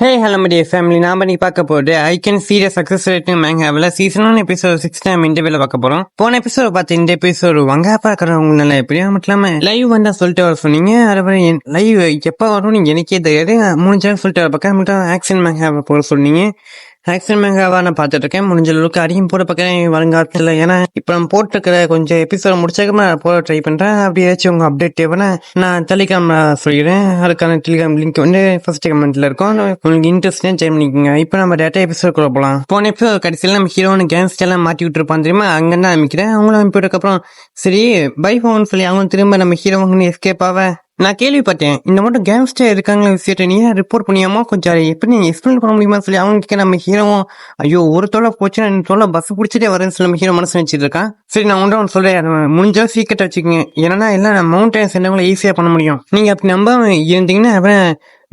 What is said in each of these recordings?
Hey hello media family, நாம நீ பார்க்க போறது I can see the success rate மேங்காவில் சீசன் 1 எபிசோட் 6 டைம் இன்டர்வியூல பார்க்க போறோம். போன எபிசோட் பார்த்து இந்த எபிசோட் வங்கா பார்க்கறவங்க நல்லா எப்படியா மட்டும் இல்லாம லைவ் வந்தா சொல்லிட்டு வர சொன்னீங்க. அதுவரை லைவ் எப்ப வரும் நீங்க எனக்கே தெரியாது. முடிஞ்சாலும் சொல்லிட்டு வர பக்கம் மட்டும் ஆக்ஷன் மேங்காவை போட சொன்னீங்க. ஆக்ஷன் மேங்காவா நான் பார்த்துட்டு இருக்கேன். முடிஞ்ச அளவுக்கு அதிகம் போட பக்கம் வருங்காலத்தில், ஏன்னா இப்போ நம்ம போட்டுருக்கிற கொஞ்சம் எபிசோட் முடிச்சாக்கமா போட ட்ரை பண்றேன். அப்படி ஏதாச்சும் உங்க அப்டேட் தேவைன்னா நான் டெலிகிராம்ல சொல்லிடுறேன். அதுக்கான டெலிகிராம் லிங்க் வந்து ஃபர்ஸ்ட் கமெண்ட்ல இருக்கும். உங்களுக்கு இன்ட்ரெஸ்ட் ஜாயின் பண்ணிக்கோங்க. இப்போ நம்ம டேட்டா எபிசோட் கூட போகலாம். போன எபிசோட் கடைசியில் நம்ம ஹீரோன்னு கேங்ஸ்டர் எல்லாம் மாட்டி விட்டுருப்பான் தெரியுமா, அங்கே தான் அமைக்கிறேன். அவங்களும் அனுப்பிவிட்டதுக்கப்புறம் சரி பை ஃபோன் சொல்லி அவங்க திரும்ப நம்ம ஹீரோன்னு எஸ்கேப் ஆவ நான் கேள்விப்பட்டேன். இந்த மட்டும் கேங்ஸ்டர் இருக்காங்க விஷயத்த நீ ரிப்போர்ட் பண்ணியாமோ கொஞ்சம் எப்படி நீ எக்ஸ்பிளைன் பண்ண முடியுமா சொல்லி அவங்க நம்ம ஹீரோவும் ஐயோ ஒரு தொலை போச்சு நான் தொலை பஸ் பிடிச்சிட்டே வரேன்னு சொல்லி நம்ம ஹீரோ மனசு வச்சுட்டு இருக்கான். சரி நான் ஒன்று சொல்றேன், முடிஞ்சா சீக்கிரட்டா வச்சுக்கோங்க. ஏன்னா எல்லாம் மவுண்டன் சேர்ந்தவங்களை ஈஸியா பண்ண முடியும். நீங்க அப்படி நம்ப இருந்தீங்கன்னா அப்புறம்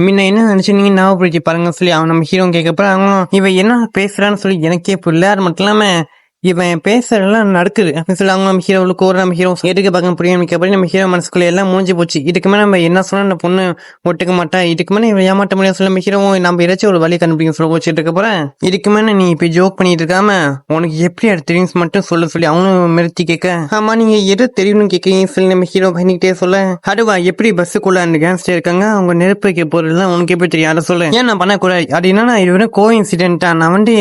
முன்ன என்ன நினைச்சீங்க ஞாபகப்படுத்தி பாருங்க சொல்லி அவன் நம்ம ஹீரோ கேட்கப்ப அவங்களும் இவன் என்ன பேசுறான்னு சொல்லி எனக்கே புரியல. அது மட்டும் இல்லாம இவன் பேசுறதெல்லாம் நடக்குது அப்படின்னு சொல்லி அவங்க நம்ம ஹீரோவுக்கு ஒரு நம்ம ஹீரோ எதுக்கு பார்க்க புரியாமிக்கப்படி நம்ம ஹீரோ மனசுக்குள்ள எல்லாம் மூஞ்சி போச்சு. இதுக்கு மேலே நம்ம என்ன சொன்னா அந்த பொண்ணு ஒட்டுக்க மாட்டா, இதுக்கு மேலே இவன் ஏமாட்ட முடியாது சொல்லி நம்ம ஹீரோ நம்ம ஏதாச்சும் ஒரு வழி கண்டுபிடிக்க சொல்ல வச்சுட்டு இருக்க போறேன். இதுக்கு மேலே நீ இப்ப ஜோக் பண்ணிட்டு இருக்காம உனக்கு எப்படி அது தெரியும் மட்டும் சொல்லி அவனும் மிரட்டி கேட்க ஆமா நீங்க எது தெரியும்னு கேட்கீங்க சொல்லி நம்ம ஹீரோ பண்ணிக்கிட்டே சொல்ல அதுவா எப்படி பஸ்ஸுக்குள்ள அந்த கேங்ஸ்டர் இருக்காங்க அவங்க நெருப்பு வைக்க போறதுலாம் உனக்கு எப்படி தெரியும் அதை சொல்ல. ஏன் நான் பண்ணக்கூடாது அது என்னன்னா இது வந்து கோ இன்சிடென்ட்டா, நான் வந்து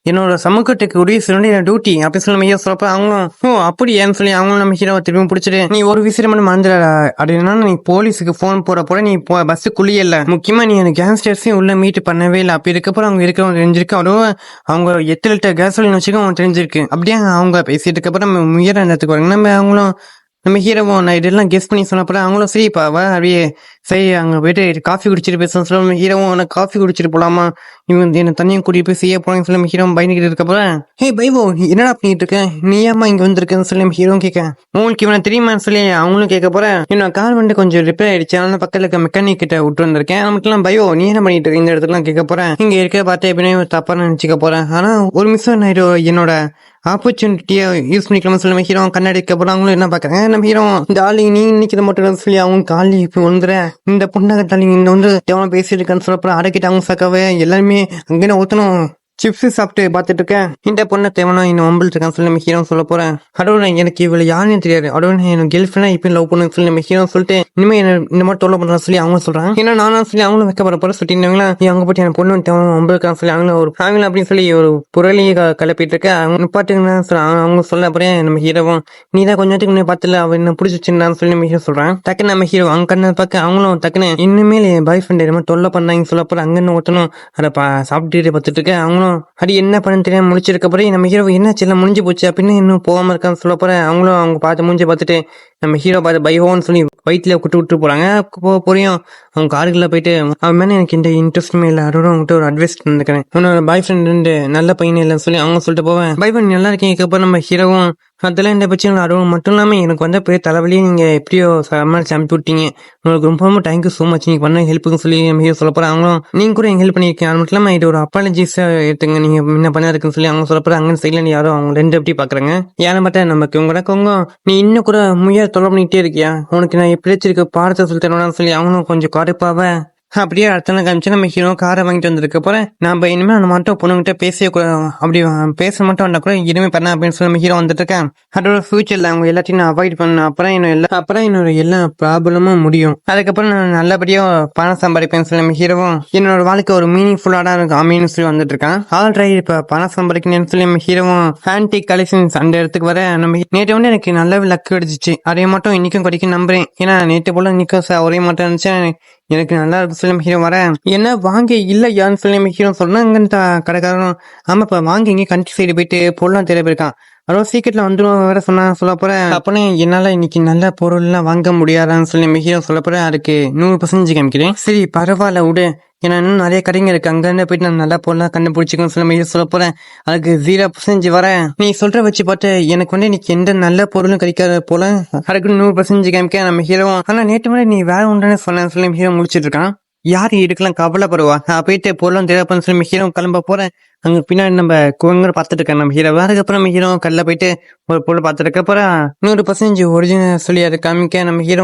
என்னோட சமூகத்துக்கு உரிய சிறந்த டியூட்டி அப்படி சொல்லி நம்ம ஹீரோ சொல்லப்ப அவங்களும் ஓ அப்படி ஏன்னு சொல்லி அவங்களும் நம்ம ஹீரோவை திரும்பி பிடிச்சிட்டு நீ ஒரு விஷயம் மட்டும் மறந்துட அப்படின்னா நீ போலீஸுக்கு போன் போட நீ பஸ்ஸுக்குள்ளேயே இல்ல, முக்கியமா நீ அந்த கேங்ஸ்டர்ஸையும் உள்ள மீட் பண்ணவே இல்லை. அப்படி இருக்கப்போ அவங்க இருக்கிறவங்க தெரிஞ்சிருக்கு, அதுவும் அவங்க 8 லிட்டர் கேசோலின் வச்சுக்க அவங்க தெரிஞ்சிருக்கு. அப்படியே அவங்க பேசிட்டு இருக்கப்போ நம்ம முயற இடத்துக்கு வராங்க. நம்ம அவங்களும் நம்ம ஹீரோவும் நான் இதெல்லாம் கெஸ் பண்ணி சொன்னப்ப அவங்களும் சரிப்பாவா அப்படியே சரி அங்கே போயிட்டு காஃபி குடிச்சிட்டு பேசணும் சொல்ல நம்ம ஹீரோவும் உனக்கு காஃபி குடிச்சிட்டு போலாமா இவங்க என்ன தனியாக கூட்டிட்டு போய் செய்ய போறாங்கன்னு சொல்லி நம்ம ஹீரோ பயந்துக்கிட்டு இருக்கப்ப ஹே பைவோ என்னடா பண்ணிட்டு இருக்கேன் நீ ஏமா இங்க வந்திருக்கேன்னு சொல்லி நம்ம ஹீரோ கேட்க உங்களுக்கு இவனை தெரியுமான்னு சொல்லி அவங்களும் கேட்க போறேன். இன்னும் கார் வந்து கொஞ்சம் ரிப்பேர் ஆயிடுச்சு, அதனால பக்கத்துல இருக்க மெக்கானிக் கிட்ட விட்டு வந்திருக்கேன். நமக்குலாம் பைவோ நீ என்ன பண்ணிட்டு இருக்க இந்த இடத்துல கேட்க போறேன். இங்க இருக்க பார்த்தே எப்படின்னு தப்பா நினைச்சுக்க போறேன். ஆனா ஒரு மிஷம் நான் என்னோட ஆப்பர்ச்சுனிட்டியை யூஸ் பண்ணிக்கலாம்னு சொல்லி நம்ம ஹீரோ கண்ணாடி போறாங்க. அவங்களும் என்ன பாக்குறாங்க நம்ம ஹீரோ இந்த ஆளு நீ நிக்கிற மட்டும் சொல்லி அவங்க காலி இப்ப வந்துடுறேன் இந்த பொண்ணாக இந்த வந்து தேவனம் பேசிட்டு இருக்கான்னு சொல்லப்போ அடக்கிட்டு அவங்க சக்காவே எல்லாருமே அங்கே ஊத்தணும் சிப்ஸ் சாப்பிட்டு பார்த்துட்டு இருக்கேன். இந்த பொண்ணை தேவனா இன்னும் ஒம்பில் இருக்கான்னு சொல்லி நம்ம ஹீரோ சொல்ல போறேன். அடவுன எனக்கு இவ்வளவு யாருன்னு தெரியாது, அடவுன எனக்கு கேர்ள் ஃப்ரெண்டா இப்ப லவ் பண்ணுன்னு சொல்லி நம்ம ஹீரோ சொல்லிட்டு இனிமே இந்த மாதிரி தொல்லை பண்றான்னு சொல்லி அவங்க சொல்றாங்க. ஏன்னா நானும் சொல்லி அவங்களும் வைக்கப்பட போற சொல்லிட்டாங்களா நீ அவங்க போட்டு என் பொண்ணு தேவனா ஒம்பில் இருக்கான்னு சொல்லி அவங்க ஒரு ஃபேமிலி அப்படின்னு சொல்லி ஒரு புரளியை கிளப்பிட்டு இருக்க அவங்க பாட்டுங்கன்னா அவங்க சொல்ல அப்புறம் நம்ம ஹீரோவும் நீ தான் கொஞ்சத்துக்கு முன்னே பார்த்துல அவ என்ன பிடிச்சிருந்தான்னு சொல்லி நம்ம ஹீரோ சொல்றான். டக்குன்னு நம்ம ஹீரோ அவங்க கண்ணை பார்க்க அவங்களும் டக்குன்னு இனிமேல் என் பாய் ஃப்ரெண்ட் என்ன தொல்லை பண்ணாங்க சொல்ல போற அங்கன்னு ஒருத்தனும் அதை சாப்பிட்டு பார்த்துட்டு இருக்க. அவங்களும் அது என்ன பண்ணு தெரியாம முடிச்சிருக்க போறேன். நம்ம ஹீரோ என்ன செல்ல முடிஞ்சு போச்சு அப்படின்னு இன்னும் போகாம இருக்கான்னு சொல்ல போறேன். அவங்களும் அவங்க பார்த்து முடிஞ்சு பார்த்துட்டு நம்ம ஹீரோ பார்த்து பைஹோன்னு சொல்லி வயிற்றுல விட்டு போறாங்க. போறியும் அவங்க காருக்குள்ள போயிட்டு அவன் மேலே எனக்கு இந்த இன்ட்ரெஸ்ட்டுமே இல்லை, அதோட அவங்ககிட்ட ஒரு அட்வைஸ் இருந்துக்கிறேன், உன்னோட பாய் ஃப்ரெண்ட் நல்ல பையன் இல்லைன்னு சொல்லி அவங்க சொல்லிட்டு போவேன். பாய் ஃப்ரெண்ட் நல்லா இருக்கீங்க இதுக்கப்புறம் நம்ம ஹீரோவும் அதெல்லாம் இந்த பிரச்சனை அதுவும் மட்டும் இல்லாமல் எனக்கு வந்து போய் தலைவலியே நீங்கள் எப்படியோ சமாளிச்சு அனுப்பி விட்டீங்க, உங்களுக்கு ரொம்ப ரொம்ப தேங்க்யூ ஸோ மச் நீங்கள் பண்ண ஹெல்ப்புன்னு சொல்லி நம்ம ஹீரோ சொல்ல போகிறேன். அவங்களும் நீங்கள் கூட எங்கள் ஹெல்ப் பண்ணியிருக்கீங்க, அது மட்டும் இல்லாமல் இது ஒரு அப்பாலஜிஸாக எடுத்துங்க நீங்கள் என்ன பண்ண இருக்குன்னு சொல்லி அவங்க சொல்ல போகிறேன். அங்கே சைடில் யாரும் அவங்க ரெண்டு எப்படி பார்க்குறாங்க யாரும் பார்த்தா நமக்கு உங்களோட நீ இன்னும் கூட முயற்சி தொலை பண்ணிக்கிட்டே இருக்கியா, உனக்கு நான் எப்படி வச்சிருக்க பாடத்தை சொல்லி தரணும்னு சொல்லி அவங்களும் கொஞ்சம் கடுப்பாவ அப்படியே அடுத்த நாள் காமிச்சு நம்ம ஹீரோ காரை வாங்கிட்டு வந்திருக்க போறேன். நம்ம இனிமேல் அந்த மட்டும் பொண்ணுகிட்ட பேச அப்படி பேச மட்டும் வந்தா கூட இனிமே பண்ண அப்படின்னு சொல்லி நம்ம ஹீரோ வந்துட்டு இருக்கேன். அதோட ஃபியூச்சர்ல அவங்க எல்லாத்தையும் நான் அவாய்ட் பண்ண அப்புறம் என்னோட எல்லா ப்ராப்ளமும் முடியும், அதுக்கப்புறம் நான் நல்லபடியா பணம் சம்பாதிப்பேன்னு சொல்லி நம்ம ஹீரோவும் என்னோட வாழ்க்கை ஒரு மீனிங்ஃபுல்லாக இருக்கும் அப்படின்னு சொல்லி வந்துட்டு இருக்கான். ஆல்ரைட் இப்ப பணம் சம்பாதிக்கணும்னு சொல்லி நம்ம ஹீரோவும் ஃபேன்டி கலெக்ஷன்ஸ் அந்த இடத்துக்கு வர நம்ம நேற்று வந்து எனக்கு நல்லாவே லக்கு கிடைச்சிச்சு, அதே மட்டும் இன்னைக்கும் கிடைக்கும் நம்புறேன். ஏன்னா நேற்று போல நிக்க ஒரே மட்டும் இருந்துச்சு எனக்கு நல்லா இருக்கு சொல்லி நம்ம ஹீரோ வரேன். என்ன வாங்க இல்லையான்னு சொல்லி நம்ம ஹீரோ சொன்னா கடைக்காரன் ஆமா இப்ப வாங்க இங்கே கண்ட்ரி சைடு போயிட்டு பொருளாம் தேட போயிருக்கான், அவ்வளோ சீக்கிரத்துல வந்துடும் வேற சொல்ல போறேன். அப்பனே என்னால இன்னைக்கு நல்ல பொருள் எல்லாம் வாங்க முடியாதான்னு சொல்லி நம்ம ஹீரோ சொல்ல போறேன். அதுக்கு 100% காமிக்கிறேன். சரி பரவாயில்ல விடு, ஏன்னா இன்னும் நிறைய கடைங்க இருக்கு, அங்க போயிட்டு நான் நல்லா பொருளா கண்டுபிடிச்சிக்கணும் சொல்லி நம்ம சொல்ல போறேன். அதுக்கு 0% வரேன். நீ சொல்ற வச்சு பார்த்து எனக்கு வந்து இன்னைக்கு எந்த நல்ல பொருளும் கிடைக்காத போல, அதுக்கு 100% காமிக்க நம்ம ஹீரோவும். ஆனா நேற்று மாதிரி நீ வேற உண்டானே சொன்னேன்னு சொல்லி ஹீரோ முடிச்சிட்டு இருக்கான். யாரு இதுக்கெல்லாம் கவலைப்படுவா, நான் போயிட்டு பொருளும் தேவைப்பன்னு சொல்லி ஹீரோ கிளம்ப போறேன். அங்க பின்னாடி நம்ம குவங்க பார்த்துட்டு இருக்கேன் நம்ம ஹீரோ. அதுக்கப்புறம் நம்ம ஹீரோ கல்ல போயிட்டு ஒரு பொருள் பார்த்துருக்க அப்புறம் 100% ஒரிஜினல் சொல்லி அதை காமிக்க நம்ம ஹீரோ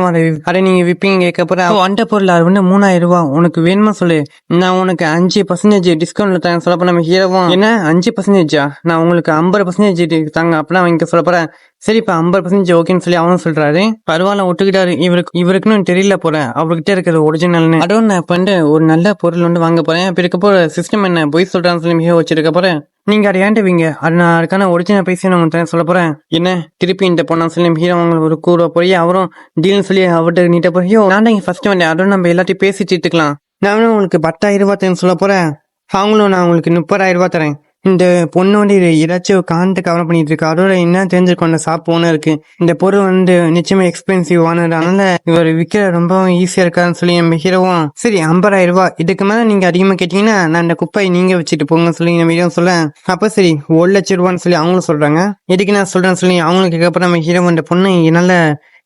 அதை நீங்க விப்பீங்க கேட்க அப்புறம் அந்த பொருள் அது வந்து 3000 ரூபாய் உனக்கு வேணுமா சொல்லு, நான் உனக்கு 5% டிஸ்கவுண்ட்ல தரேன் சொல்லப்ப நம்ம ஹீரோவும் என்ன 5%? நான் உங்களுக்கு 50% தாங்க அப்படிலாம் வாங்கிக்க சொல்ல போறேன். சரிப்பா 50% ஓகேன்னு சொல்லி அவனும் சொல்றாரு. பரவாயில்ல ஒட்டுக்கிட்டாரு. இவருக்குன்னு தெரியல போல அவர்கிட்ட இருக்கிறது ஒரிஜினல்னு. அதுவும் நான் இப்ப வந்து ஒரு நல்ல பொருள் வந்து வாங்க போறேன். அப்ப இருக்க போற சிஸ்டம் என்ன பொய் சொல்றான்னு சொல்லி மிக வச்சிருக்க போறேன். நீங்க அதை ஏன்டுவீங்க, அது நான் அதுக்கான ஒரிஜினல் பைசா நான் உங்களுக்கு சொல்ல போறேன். என்ன திருப்பி இந்த பொண்ணா சொல்லி ஹீரோ அவங்க ஒரு கூற போய் அவரும் டீல்னு சொல்லி அவர்கிட்ட நீட்ட போய் நான் தான் ஃபர்ஸ்ட் வந்தேன், அதுவும் நம்ம எல்லாத்தையும் பேசிட்டு இருக்கலாம். நானும் உங்களுக்கு 10,000 ரூபாய் தரேன்னு சொல்ல போறேன். அவங்களும் நான் உங்களுக்கு 30,000 ரூபாய் தரேன். இந்த பொண்ணு வந்து ஏதாச்சும் காண்டு கவர் பண்ணிட்டு இருக்கு. அதோட என்ன தெரிஞ்சிருக்கும் அந்த ஷாப் ஓனர் இருக்கு, இந்த பொருள் வந்து நிச்சயமா எக்ஸ்பென்சிவ் ஆனது, அதனால இவர் விற்க ரொம்ப ஈஸியா இருக்காருன்னு சொல்லி நம்ம ஹீரோவும் சரி 50,000 ரூபாய் இதுக்கு மேல நீங்க அதிகமா கேட்டீங்கன்னா நான் இந்த குப்பையை நீங்க வச்சுட்டு போங்க சொல்லி நம்ம ஹீரோ சொல்ல அப்ப சரி 1,00,000 ரூபான்னு சொல்லி அவங்களும் சொல்றாங்க. எதுக்கு நான் சொல்றேன்னு சொல்லி அவங்களுக்கு கேட்கப்ப நம்ம ஹீரோ அந்த பொண்ணு என்னால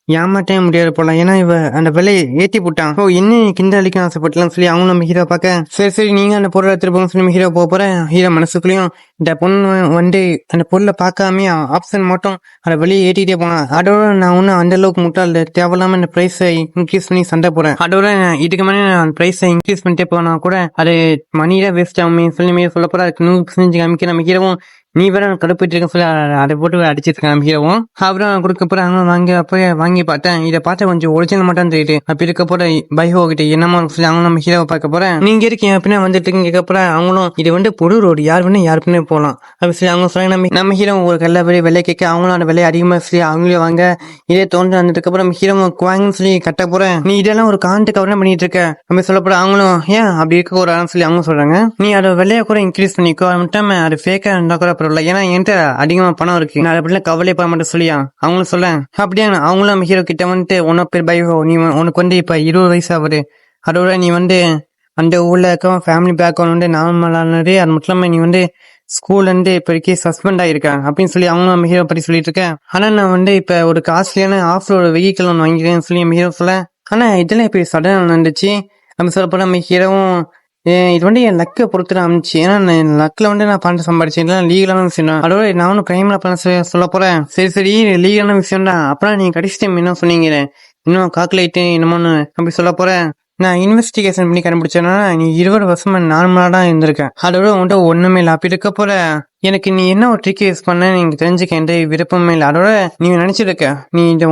ஏமாட்டே முடியாது போல, ஏன்னா இவ அந்த விலையை ஏத்தி போட்டான். ஓ என்ன கிண்ட அழிக்க ஆசைப்பட்டலாம் சொல்லி அவங்க நம்ம ஹீரோ பார்க்க சரி நீங்க அந்த பொருளை எடுத்துட்டு போங்க சொல்லி ஹீரோ போறேன். ஹீரோ மனசுக்குள்ளயும் இந்த பொண்ணு வந்து அந்த பொருளை பார்க்காம ஆப்ஷன் மட்டும் அதை வெளியே ஏற்றிட்டே போனான். அதோட நான் ஒன்னும் அந்த அளவுக்கு முட்டாள் தேவையில்லாம இந்த பிரைஸை இன்க்ரீஸ் பண்ணி சண்டை போறேன். அதோட இதுக்கு மேலே நான் பிரைஸை இன்க்ரீஸ் பண்ணிட்டே போனா கூட அது மணியில வேஸ்ட் ஆகும் சொல்லி சொல்ல போற அதுக்கு 100% காமிக்க நம்ம ஹீரோவும் நீ வேற கடுப்பிட்டு இருக்க சொல்லி அதை போட்டு அடிச்சிருக்கேன் ஹீரோவும். அப்புறம் கொடுக்க போற வாங்கி பார்த்தேன். இதை பார்த்து கொஞ்சம் ஒரிஜினல் மட்டும் தெரியுது. அப்படி இருக்க போற பைஹோ கிட்ட என்னமோ சொல்லி அவங்க நம்ம ஹீரோவை பார்க்க போறேன். நீங்க இருக்கீங்க அப்படின்னா வந்துட்டு கேட்க போறேன். அவங்களும் இது வந்து பொது ரோடு, யார் வேணும் யாரு பின்னே போகலாம் அப்படி சொல்லி அவங்க சொல்ல நம்ம ஹீரோ ஒரு கல்ல விலை கேட்க அவங்களும் அந்த விலை அதிகமா சொல்லி அவங்களே வாங்க இதே தோன்று வந்துட்டு அப்புறம் ஹீரோ வாங்கன்னு சொல்லி கட்ட போறேன். நீ இதெல்லாம் ஒரு கான்ட்டு கவர்னா பண்ணிட்டு இருக்க அப்படி சொல்ல போற அவங்களும் ஏன் அப்படி இருக்க ஒரு சொல்லி அவங்க சொல்றாங்க. நீ அதோட விலையை கூட இன்க்ரீஸ் பண்ணிக்கோ, மட்டும் அது ஃபேக்கா இருந்தா கூட ஏன்னா என்கிட்ட அதிகமா பணம் இருக்கு, நான் அப்படிலாம் கவலை பண்ண மாட்டேன் சொல்லியா அவங்களும் சொல்ல அப்படியே அவங்களும் நம்ம ஹீரோ கிட்ட வந்துட்டு உன பேர் பைஹோ, நீ உனக்கு வந்து இப்ப 20 வயசு ஆகுது, அதோட நீ வந்து அந்த ஊர்ல இருக்க ஃபேமிலி பேக்ரவுண்ட் வந்து நார்மலானது, அது மட்டும் இல்லாம நீ வந்து ஸ்கூல்ல இருந்து இப்போதைக்கு சஸ்பெண்ட் ஆயிருக்கேன் அப்படின்னு சொல்லி அவங்களும் நம்ம ஹீரோ பத்தி சொல்லிட்டு இருக்கேன். ஆனா நான் வந்து இப்ப ஒரு காஸ்ட்லியான ஆஃப் ரோடு வெஹிக்கிள் ஒன்று வாங்கிக்கிறேன்னு சொல்லி நம்ம ஹீரோ சொல்ல ஆனா இதெல்லாம் இப்ப சடன் நடந்துச்சு நம்ம சொல்ல போல நம்ம ஹீரோவும் இது வந்து என் லக்கை பொறுத்து அமைச்சு, ஏன்னா லக்கில் வந்து நான் பணம் சம்பாதிச்சேன், லீகலான விஷயம் தான். அதோட நானும் கிரைம்ல பண்ண சொல்ல போறேன். சரி லீகலான விஷயம் தான். அப்புறம் நீங்க கடைசி டைம் என்ன சொன்னீங்க இன்னும் கால்குலேட்டு என்னமோன்னு அப்படி சொல்ல போறேன். நான் இன்வெஸ்டிகேஷன் பண்ணி கண்டுபிடிச்சேன்னா நீ 20 வருஷமா நார்மலா தான் இருந்திருக்கேன், அதோட உன்ட்ட ஒண்ணுமே இல்லை. அப்படி இருக்க போற எனக்கு நீ என்ன ஒரு ட்ரிக் யூஸ் பண்ண நீங்க தெரிஞ்சுக்க எந்த விருப்பமே இல்லை. அதோட நீ நினைச்சிருக்க நீ இந்த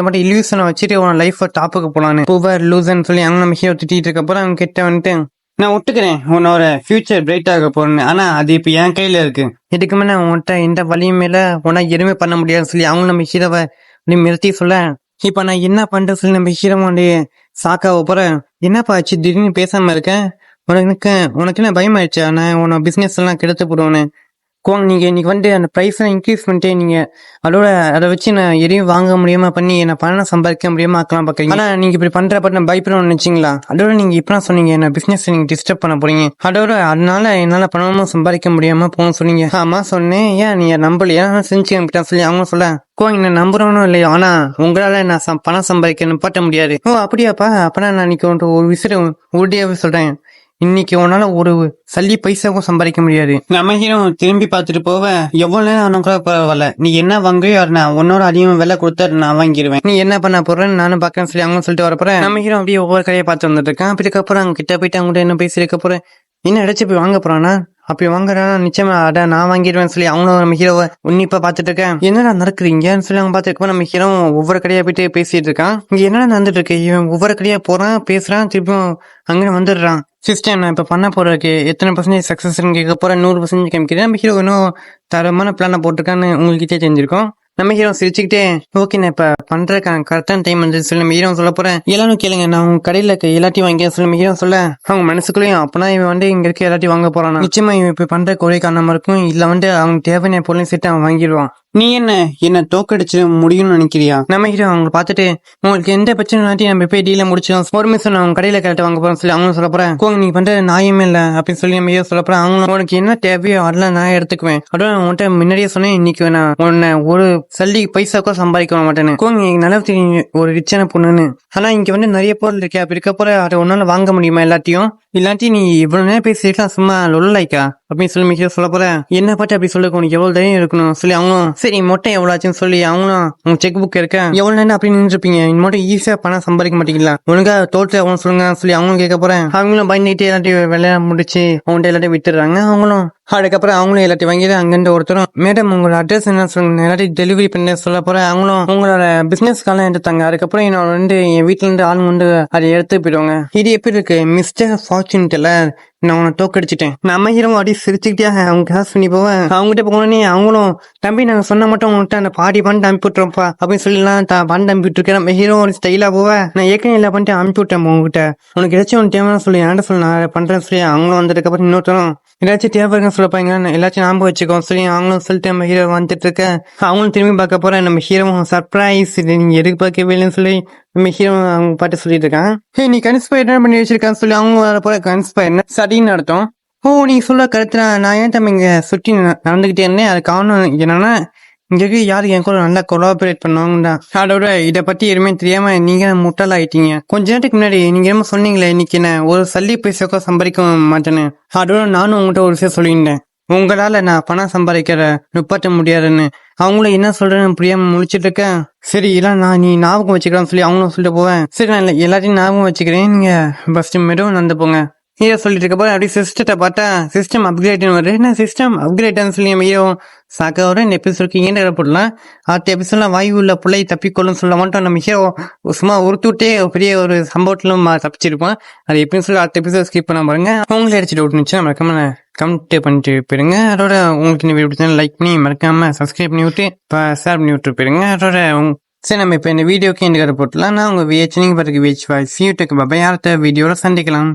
மட்டும் இல்யூஷனை வச்சுட்டு உன் லைஃப் டாப்புக்கு போலான்னு புவர் லூசன்னு சொல்லி அவங்க நம்ம ஹீரோ திட்டிட்டு இருக்க போற அவங்க கிட்ட வந்துட்டு நான் ஒத்துக்கிறேன் உன்னோட ஃபியூச்சர் பிரைட் ஆக போறேன்னு, ஆனா அது இப்ப என் கையில இருக்கு, இதுக்கு மேல உன்கிட்ட எந்த வழியும் மேல உன எதுவுமே பண்ண முடியாதுன்னு சொல்லி அவங்க நம்ம ஹீரோவை நிறுத்தி சொல்ல இப்ப நான் என்ன பண்றேன் சொல்லி நம்ம ஹீரோ வந்து சாக்காவ போறேன். என்னப்பா ஆச்சு திடீர்னு பேசாம இருக்கேன், உனக்கு என்ன பயம் ஆயிடுச்சா நான் உன பிசினஸ் எல்லாம் கெடுத்து போடுவேன்னு. நீங்க இன்னைக்கு வந்து அந்த ப்ரைஸை இன்க்ரீஸ் பண்ணிட்டு நீங்க அதோட அதை வச்சு நான் எதையும் வாங்க முடியாம பண்ணி என்ன பணம் சம்பாதிக்க முடியாம ஆக்கலாம் பாக்குறீங்க. ஆனா நீங்க இப்படி பண்றப்ப நான் பயப்படணும்னு நினைச்சீங்களா? அதோட நீங்க இப்பதான் சொன்னீங்க என்ன பிசினஸ் நீங்க டிஸ்டர்ப் பண்ண போறீங்க, அதோட அதனால என்னால பணமும் சம்பாதிக்க முடியாம போகணும்னு சொன்னீங்க. ஆமா சொன்னேன், ஏன் நீ நம்பலையா செஞ்சு சொல்லி அவங்க சொல்ல என்ன நம்புறவனும் இல்லையோ, ஆனா உங்களால நான் பணம் சம்பாதிக்க நிப்பாட்ட முடியாது. ஓ அப்படியாப்பா, அப்பனா நான் இன்னைக்கு ஒரு விஷயம் உறுதியாவே சொல்றேன், இன்னைக்கு உன்னால ஒரு சல்லி பைசாவும் சம்பாதிக்க முடியாது. நம்ம ஹீரோ திரும்பி பார்த்துட்டு போவ எவ்வளவு நேரம் ஆனா கூட பரவாயில்ல, நீ என்ன வாங்குறியோ நான் உன்னோட அதிகமா விலை கொடுத்தா நான் வாங்கிடுவேன், நீ என்ன பண்ண போறேன்னு நானும் பாக்கன்னு சொல்லி அவங்க சொல்லிட்டு வரப்போறேன். நம்ம ஹீரோ அப்படியே ஒவ்வொரு கடையை பார்த்து வந்துட்டு இருக்கான். அதுக்கப்புறம் அவங்க கிட்ட போயிட்டு அவங்க என்ன பேசிருக்க போறேன், என்ன அடைச்சு போய் வாங்க போறானா அப்படி வாங்குறானா நிச்சயமா அட நான் வாங்கிடுவேன் சொல்லி அவங்களும் நம்ம ஹீரோவை உன்னிப்பா பாத்துட்டு இருக்கேன். என்னடா நடக்குறீங்கன்னு சொல்லி அவங்க பாத்துருக்கப்போ நம்ம ஹீரோ ஒவ்வொரு கடையா போயிட்டு பேசிட்டு இருக்கான். இங்க என்னடா நடந்துட்டு இருக்கு, இவன் ஒவ்வொரு கடையா போறான் பேசுறான் திருப்பியும் அங்கே வந்துடுறான். சிஸ்டம் நான் இப்ப பண்ண போறதுக்கு எத்தனை % சக்சஸ் கேட்க போறேன், 100% காமிக்கிறேன். நம்ம ஹீரோ இன்னும் தரமான பிளான போட்டிருக்கான்னு உங்ககிட்டே தெரிஞ்சிருக்கோம். நம்ம ஹீரோ சிரிச்சுக்கிட்டே ஓகே நான் இப்ப பண்ற கரெக்டான டைம் வந்து சொல்லி நம்ம ஹீரோ சொல்ல போறேன். எல்லாரும் கேளுங்க நான் உங்க கடையில எல்லாத்தையும் வாங்கி சொல்லி நம்ம ஹீரோ சொல்ல அவங்க மனசுக்குள்ளேயும் அப்பனா இவன் வந்து இங்க இருக்க எல்லாத்தையும் வாங்க போறான், நிச்சயமா இவன் இப்ப பண்ற கொலை காரணமா இருக்கும், இல்ல வந்து அவங்க தேவையான பொருளையும் சேர்த்து அவன் வாங்கிடுவான். நீ என்ன தோக்கடிச்சு முடியும்னு நினைக்கிறியா? நம்ம ஹீரோ அவங்க பாத்துட்டு உங்களுக்கு எந்த பிரச்சனை நம்ம போய் டீல முடிச்சோம் ஒரு மிஷன் அவங்க கடையில கரெக்டா வாங்க போறோம் சொல்லி அவங்க சொல்ல போறேன். நீ பண்ற நியாயமே இல்ல அப்படின்னு சொல்லி நம்ம ஹீரோ சொல்ல போறேன். அவங்க உனக்கு என்ன தேவையோ அதெல்லாம் நான் எடுத்துக்குவேன், அதோட உன்கிட்ட முன்னாடியே சொன்னேன் இன்னைக்கு நான் உன்னை ஒரு சல்லி பைசாக்கோ சம்பாதிக்க மாட்டேன்னு, நல்லா ஒரு ரிச்சான பொண்ணுன்னு, ஆனா இங்க வந்து நிறைய பொருள் இருக்கே அப்படி இருக்க போற அதை உன்னால வாங்க முடியுமா எல்லாத்தையும், இல்லாட்டி நீ இவ்வளவு நேரம் பேசிருக்கலாம் சும்மா லொல்லாய்க்கா அப்படின்னு சொல்லி மிக சொல்ல போற. என்ன பார்த்து அப்படி சொல்ல உனக்கு எவ்வளவு தைரியம் இருக்கணும் சொல்லி அவங்களும் சரி மொட்டை எவ்வளவு ஆச்சுன்னு சொல்லி அவங்களும் உங்க செக் புக் இருக்க எவ்வளவு நேரம் அப்படி நின்றுருப்பீங்க இன்னும் ஈஸியா பணம் சம்பாதிக்க மாட்டீங்களா ஒழுங்கா தோற்று அவங்களும் சொல்லுங்க சொல்லி அவங்களும் கேட்க போறேன். அவங்களும் பயந்துட்டு எல்லாத்தையும் விளையாட முடிச்சு அவங்கள்ட்ட எல்லாத்தையும் விட்டுறாங்க. அவங்களும் அதுக்கப்புறம் அவங்களும் எல்லாத்தையும் வாங்கிட்டு அங்கிருந்து ஒருத்தரும் மேடம் உங்களோட அட்ரஸ் என்ன சொல்லுங்க எல்லாத்தையும் டெலிவரி பண்ண சொல்ல போறேன். அவங்களும் உங்களோட பிசினஸ் காலம் எடுத்தாங்க. அதுக்கப்புறம் என்னோட என் வீட்டுல இருந்து ஆள் வந்து அதை எடுத்து போயிடுவாங்க. இது எப்படி இருக்கு மிஸ்டர் ஃபார்ச்சூன் டெல்லர் நான் உன்னை தோக்கடிச்சிட்டேன். நம்ம ஹீரோ அப்படி சிரிச்சுக்கிட்டே அவங்க காசு பண்ணி போவேன். அவங்ககிட்ட போனோடனே அவங்களும் தம்பி நாங்க சொன்ன மட்டும் உங்கள்கிட்ட அந்த பாடி பண்ணிட்டு அனுப்பிவிட்டுறோம்ப்பா அப்படின்னு சொல்லலாம் பண்ணிட்டு அனுப்பிட்டு இருக்கேன். நம்ம ஹீரோ ஒரு ஸ்டைலா போவேன். நான் ஏற்கனவே இல்லை பண்ணிட்டு அனுப்பிவிட்டேன் உங்ககிட்ட உனக்கு ஏதாச்சும் ஒன்று தேவையான சொல்லி என்கிட்ட சொல்லி நான் பண்றேன்னு சொல்லி அவங்களும் வந்ததுக்கு அப்புறம் இன்னொருத்தரும் ஏதாச்சும் தேவைன்னு சொல்லப்பாங்க எல்லாச்சும் ஞாபகம் வச்சுக்கோ சொல்லி அவங்களும் சொல்லிட்டு நம்ம ஹீரோ வந்துட்டு இருக்க. அவங்களும் திரும்பி பார்க்க போறேன். நம்ம ஹீரோ சர்ப்ரைஸ் இது நீங்க எதுக்கு பார்க்கவே இல்லைன்னு சொல்லி நம்ம ஹீரோ அவங்க பாட்டு சொல்லிட்டு இருக்கான். ஹே நீ கன்ஸ்பயர் என்ன பண்ணி வச்சிருக்கான்னு சொல்லி அவங்க வர போற கன்ஸ்பயர் சரின்னு அர்த்தம். ஓ நீ சொல்ல கருத்து நான் ஏன் தம்பி இங்க சுற்றி நடந்துகிட்டே இருந்தேன். அது காரணம் என்னன்னா இங்க யாரு என் கூட நல்லா கொலாபரேட் பண்ணுவாங்கடா. அதோட இதை பத்தி எதுவுமே தெரியாம நீங்க முட்டாள் ஆயிட்டீங்க. கொஞ்ச நேரத்துக்கு முன்னாடி நீங்க என்ன சொன்னீங்களே இன்னைக்கு என்ன ஒரு சல்லி பைசாக்கோ சம்பாதிக்க மாட்டேன்னு. அதோட நானும் உங்ககிட்ட ஒரு விஷயம் சொல்லியிருந்தேன் உங்களால நான் பணம் சம்பாதிக்கிற நுப்பாட்ட முடியாதுன்னு. அவங்களும் என்ன சொல்றேன்னு புரியாம முடிச்சிட்டு இருக்கேன். சரி இல்ல நான் நீ ஞாபகம் வச்சுக்கிறான்னு சொல்லி அவங்களும் சொல்லிட்டு போவேன். சரி நான் எல்லாத்தையும் ஞாபகம் வச்சுக்கிறேன் நீங்க ஃபர்ஸ்ட் மெதுவும் நடந்து போங்க ஹீரோ சொல்லிட்டு இருக்க போது அப்படி சிஸ்டத்தை பார்த்தா சிஸ்டம் அப்கிரேட்னு வருது. என்ன சிஸ்டம் அப்கிரேட்னு சொல்லி நம்ம ஹீரோ சாக்காவோட இந்த எபிசோடுக்கு ஏன் போடலாம். அடுத்த எபிசோட்லாம் வாயு உள்ள பிள்ளை தப்பிக்கொள்ளும் சொல்ல மாட்டோம். நம்ம ஹீரோ சும்மா உருத்துட்டே பெரிய ஒரு சம்பவத்திலும் தப்பிச்சிருப்போம். அது எப்படின்னு சொல்லி அடுத்த எபிசோட் ஸ்கிப் பண்ண பாருங்க. அவங்களே அடிச்சுட்டு விட்டுனுச்சு மறக்காம கமெண்ட் பண்ணிட்டு போயிருங்க. அதோட உங்களுக்கு இந்த வீடியோ லைக் பண்ணி மறக்காம சப்ஸ்கிரைப் பண்ணி விட்டு இப்போ ஷேர் பண்ணி விட்டு போயிருங்க. அதோட சரி நம்ம இப்போ இந்த வீடியோக்கு எந்த கதை போட்டலாம். நான் உங்க விஹெச் நீங்க பார்த்துக்கு விஹெச் வாய்ஸ் யூடியூப் பாபா அடுத்த வீடியோவில் சந்திக்கலாம்.